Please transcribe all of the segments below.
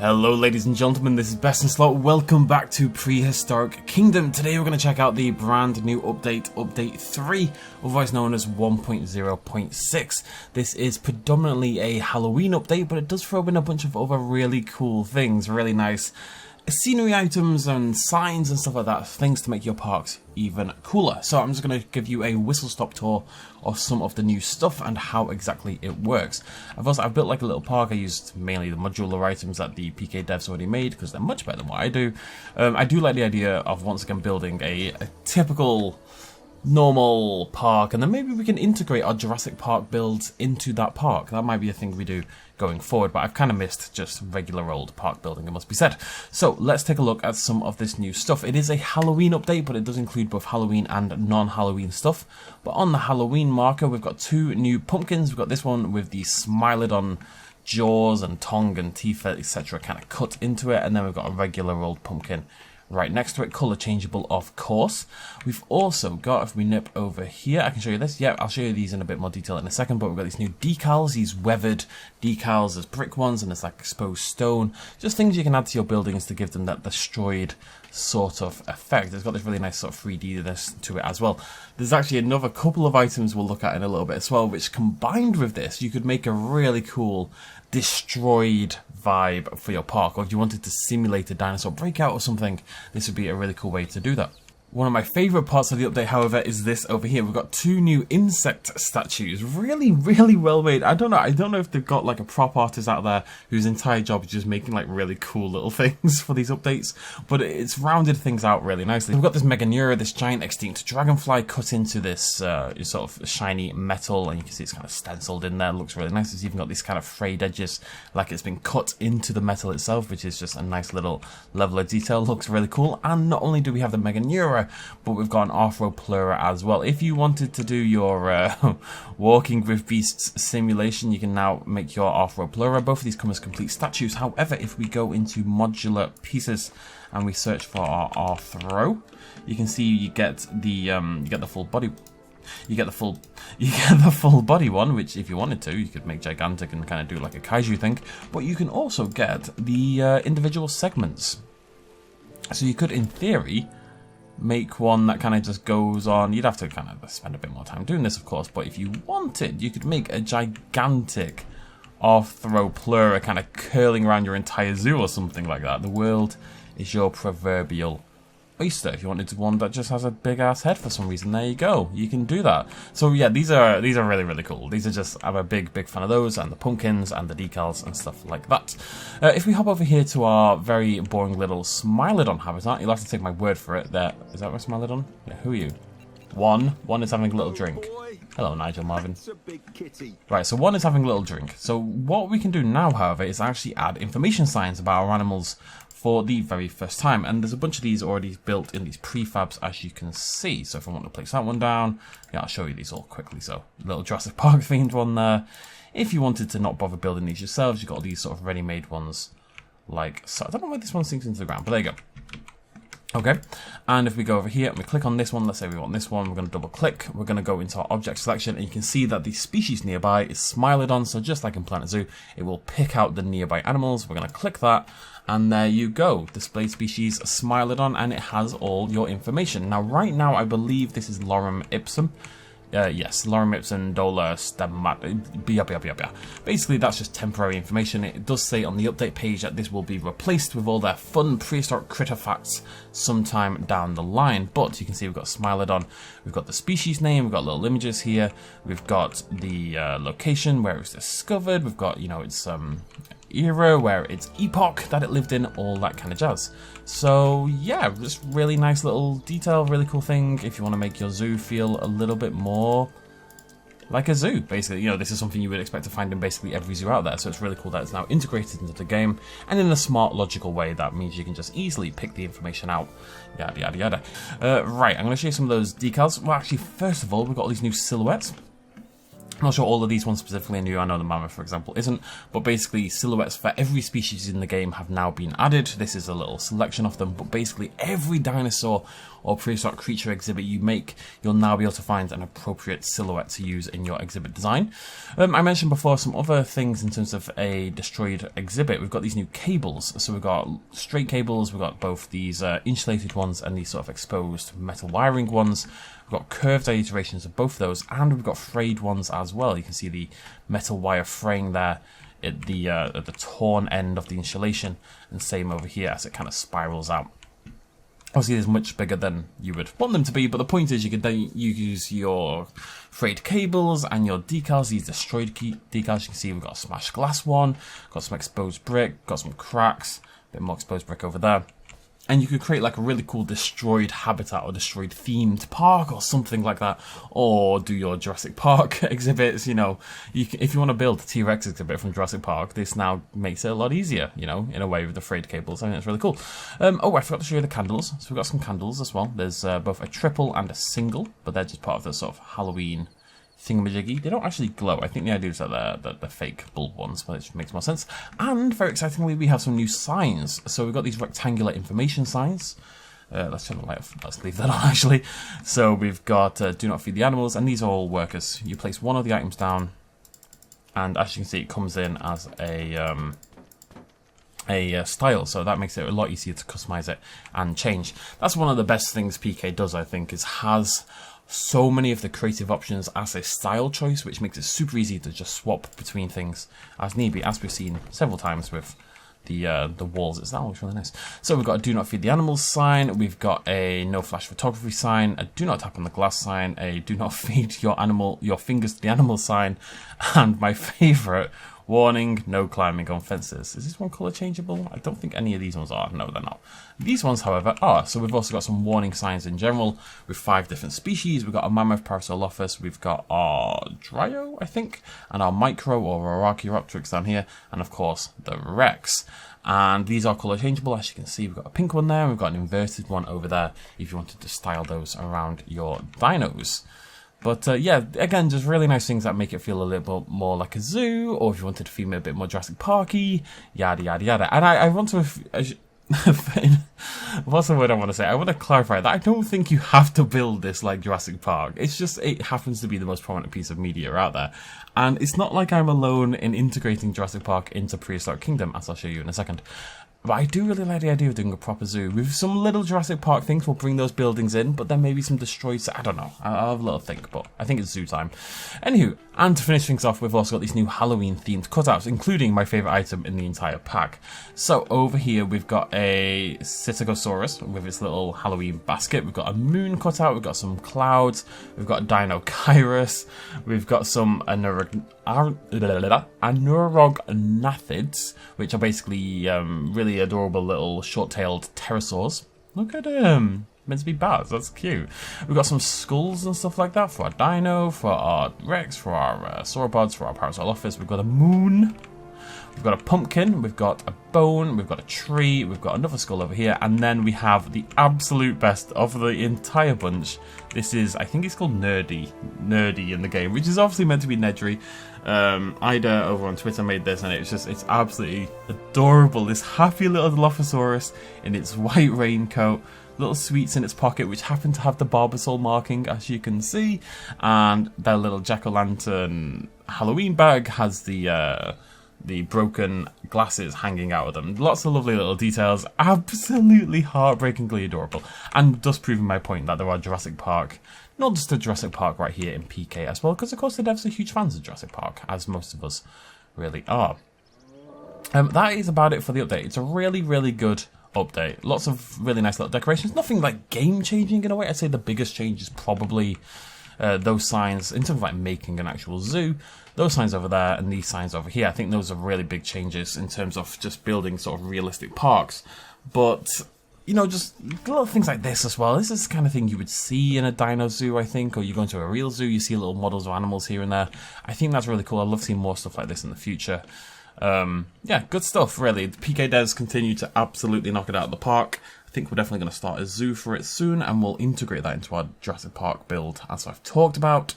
Hello ladies and gentlemen, this is Best in Slot. Welcome back to Prehistoric Kingdom. Today we're going to check out the brand new update, Update 3, otherwise known as 1.0.6. This is predominantly a Halloween update, but it does throw in a bunch of other really cool things, really nice scenery items and signs and stuff like that, things to make your parks even cooler. So I'm just going to give you a whistle-stop tour of some of the new stuff and how exactly it works. I've built like a little park. I used mainly the modular items that the PK devs already made because they're much better than what I do. I do like the idea of once again building a typical normal park, and then maybe we can integrate our Jurassic Park builds into that park. That might be a thing we do going forward, but I've kind of missed just regular old park building, it must be said. So let's take a look at some of this new stuff. It is a Halloween update, but it does include both Halloween and non-Halloween stuff. But on the Halloween marker, we've got two new pumpkins. We've got this one with the Smilodon jaws and tongue and teeth, etc. kind of cut into it, and then we've got a regular old pumpkin right next to it, colour changeable of course. We've also got, if we nip over here, I can show you this. Yeah, I'll show you these in a bit more detail in a second, but we've got these new decals, these weathered decals. There's brick ones and there's like exposed stone. Just things you can add to your buildings to give them that destroyed sort of effect. It's got this really nice sort of 3D-ness to it as well. There's actually another couple of items we'll look at in a little bit as well, which combined with this, you could make a really cool destroyed vibe for your park, or if you wanted to simulate a dinosaur breakout or something, this would be a really cool way to do that. One of my favourite parts of the update, however, is this over here. We've got two new insect statues. Really, really well made. I don't know if they've got like a prop artist out there whose entire job is just making like really cool little things for these updates, but it's rounded things out really nicely. We've got this Meganura, this giant extinct dragonfly cut into this sort of shiny metal, and you can see it's kind of stenciled in there. It looks really nice. It's even got these kind of frayed edges, like it's been cut into the metal itself, which is just a nice little level of detail. Looks really cool. And not only do we have the Meganura, but we've got an Arthroplura as well. If you wanted to do your walking with beasts simulation, you can now make your Arthroplura. Both of these come as complete statues. However, if we go into modular pieces and we search for our Arthro, you can see you get the full body. You get the full body one, which if you wanted to, you could make gigantic and kind of do like a kaiju thing. But you can also get the individual segments. So you could, in theory, make one that kind of just goes on. You'd have to kind of spend a bit more time doing this, of course, but if you wanted, you could make a gigantic Arthroplura kind of curling around your entire zoo or something like that. The world is your proverbial oyster. If you wanted one that just has a big ass head for some reason, there you go, you can do that. So yeah, these are really, really cool. These are just, I'm a big fan of those, and the pumpkins and the decals and stuff like that. If we hop over here to our very boring little Smilodon habitat, you'll have to take my word for it. There, is that my Smilodon? Yeah, who are you? One is having a little drink. Hello, Nigel Marvin. Right, so one is having a little drink. So what we can do now, however, is actually add information signs about our animals for the very first time, and there's a bunch of these already built in these prefabs, as you can see. So if I want to place that one down, yeah, I'll show you these all quickly. So little Jurassic Park themed one there. If you wanted to not bother building these yourselves, you've got all these sort of ready-made ones like so. I don't know where this one sinks into the ground, but there you go. Okay, and if we go over here and we click on this one, let's say we want this one, we're going to double click, we're going to go into our object selection, and you can see that the species nearby is Smilodon. So just like in Planet Zoo, it will pick out the nearby animals. We're going to click that, and there you go, display species Smilodon, and it has all your information. Now right now I believe this is lorem ipsum. Yes, lorem ipsum dolor stemmat. Basically, that's just temporary information. It does say on the update page that this will be replaced with all their fun prehistoric critter facts sometime down the line. But you can see we've got Smilodon, we've got the species name, we've got little images here, we've got the location where it was discovered, we've got, you know, its era, where its epoch that it lived in, all that kind of jazz. So yeah, just really nice little detail, really cool thing if you want to make your zoo feel a little bit more like a zoo, basically. You know, this is something you would expect to find in basically every zoo out there, so it's really cool that it's now integrated into the game, and in a smart, logical way that means you can just easily pick the information out, yada yada yada. Right, I'm going to show you some of those decals. Well, actually, first of all, we've got all these new silhouettes. I'm not sure all of these ones specifically are new. I know the mammoth, for example, isn't. But basically, silhouettes for every species in the game have now been added. This is a little selection of them. But basically, every dinosaur or prehistoric creature exhibit you make, you'll now be able to find an appropriate silhouette to use in your exhibit design. I mentioned before some other things in terms of a destroyed exhibit. We've got these new cables. So we've got straight cables. We've got both these insulated ones and these sort of exposed metal wiring ones. We've got curved iterations of both of those, and we've got frayed ones as well. You can see the metal wire fraying there at the torn end of the insulation, and same over here as it kind of spirals out. Obviously, it's much bigger than you would want them to be, but the point is you can then use your frayed cables and your decals, these destroyed decals. You can see we've got a smashed glass one, got some exposed brick, got some cracks, a bit more exposed brick over there. And you could create like a really cool destroyed habitat or destroyed themed park or something like that. Or do your Jurassic Park exhibits, you know. If you want to build a T-Rex exhibit from Jurassic Park, this now makes it a lot easier, you know, in a way with the frayed cables. I think that's really cool. Oh, I forgot to show you the candles. So we've got some candles as well. There's both a triple and a single, but they're just part of the sort of Halloween thingamajiggy. They don't actually glow. I think the idea is that they're fake bulb ones, but it makes more sense. And very excitingly, we have some new signs. So we've got these rectangular information signs. Let's turn the light off. Let's leave that on, actually. So we've got do not feed the animals, and these are all workers. You place one of the items down, and as you can see, it comes in as a style, so that makes it a lot easier to customize it and change. That's one of the best things PK does, I think, is has so many of the creative options as a style choice, which makes it super easy to just swap between things as need be, as we've seen several times with the walls. It's always really nice. So we've got a do not feed the animals sign, we've got a no flash photography sign, a do not tap on the glass sign, a do not feed your fingers to the animal sign, and my favorite, warning, no climbing on fences. Is this one color changeable? I don't think any of these ones are. No, they're not. These ones, however, are. So we've also got some warning signs in general with 5 different species. We've got a mammoth, Parasaurolophus, we've got our Dryo, I think, and our Micro or Archaeopteryx down here, and of course the Rex. And these are color changeable. As you can see, we've got a pink one there, we've got an inverted one over there if you wanted to style those around your dinos. But yeah, again, just really nice things that make it feel a little bit more like a zoo, or if you wanted to feel a bit more Jurassic Parky, yada yada yada. And I want to, what's the word I want to say? I want to clarify that I don't think you have to build this like Jurassic Park. It's just, it happens to be the most prominent piece of media out there. And it's not like I'm alone in integrating Jurassic Park into Prehistoric Kingdom, as I'll show you in a second. But I do really like the idea of doing a proper zoo. With some little Jurassic Park things, we'll bring those buildings in, but then maybe some destroyed... I don't know. I'll have a little think, but I think it's zoo time. Anywho, and to finish things off, we've also got these new Halloween-themed cutouts, including my favourite item in the entire pack. So over here, we've got a Stegosaurus with its little Halloween basket. We've got a moon cutout. We've got some clouds. We've got a Dinokairos. We've got some Anurognathids, which are basically really adorable little short-tailed pterosaurs. Look at him. Meant to be bats. That's cute. We've got some skulls and stuff like that for our dino, for our Rex, for our sauropods, for our Parasaurolophus. We've got a moon. We've got a pumpkin, we've got a bone, we've got a tree, we've got another skull over here, and then we have the absolute best of the entire bunch. This is, I think it's called Nerdy in the game, which is obviously meant to be Nedry. Ida over on Twitter made this, and it's absolutely adorable. This happy little Dilophosaurus in its white raincoat, little sweets in its pocket, which happen to have the Barbasol marking, as you can see, and their little jack-o'-lantern Halloween bag has the broken glasses hanging out of them. Lots of lovely little details, absolutely heartbreakingly adorable, and thus proving my point that there are Jurassic Park, not just a Jurassic Park right here in PK as well, because of course the devs are huge fans of Jurassic Park, as most of us really are. That is about it for the update. It's a really, really good update. Lots of really nice little decorations, nothing like game-changing in a way. I'd say the biggest change is probably those signs, in terms of like making an actual zoo, those signs over there and these signs over here. I think those are really big changes in terms of just building sort of realistic parks. But, you know, just little things like this as well. This is the kind of thing you would see in a dino zoo, I think, or you go into a real zoo, you see little models of animals here and there. I think that's really cool. I'd love to see more stuff like this in the future. Yeah, good stuff, really. The PK devs continue to absolutely knock it out of the park. I think we're definitely going to start a zoo for it soon, and we'll integrate that into our Jurassic Park build, as I've talked about.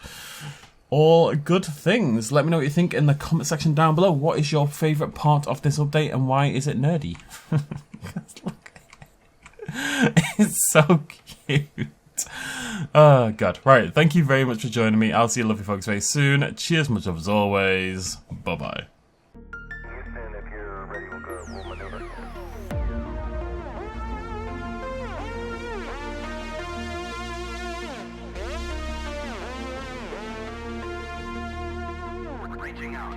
all good things. Let me know what you think in the comment section down below. What is your favourite part of this update and why is it nerdy? Look, it's so cute. Oh god. Right, thank you very much for joining me. I'll see you lovely folks very soon. Cheers, much love as always. Bye bye. Houston, if you're ready, we'll maneuver. Reaching out.